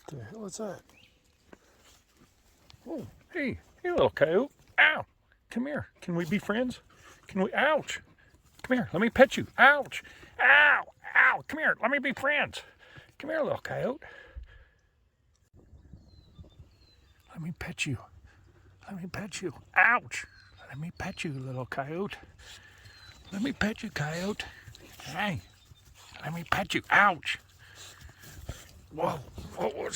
The hell is that? Oh, hey, little coyote. Ow, come here. Can we be friends? Can we? Ouch. Come here, let me pet you. Ouch. Ow, ow, come here, let me be friends. Come here, little coyote. Let me pet you. Let me pet you. Ouch. Let me pet you, little coyote. Let me pet you, coyote. Hey, let me pet you. Ouch. Whoa, what was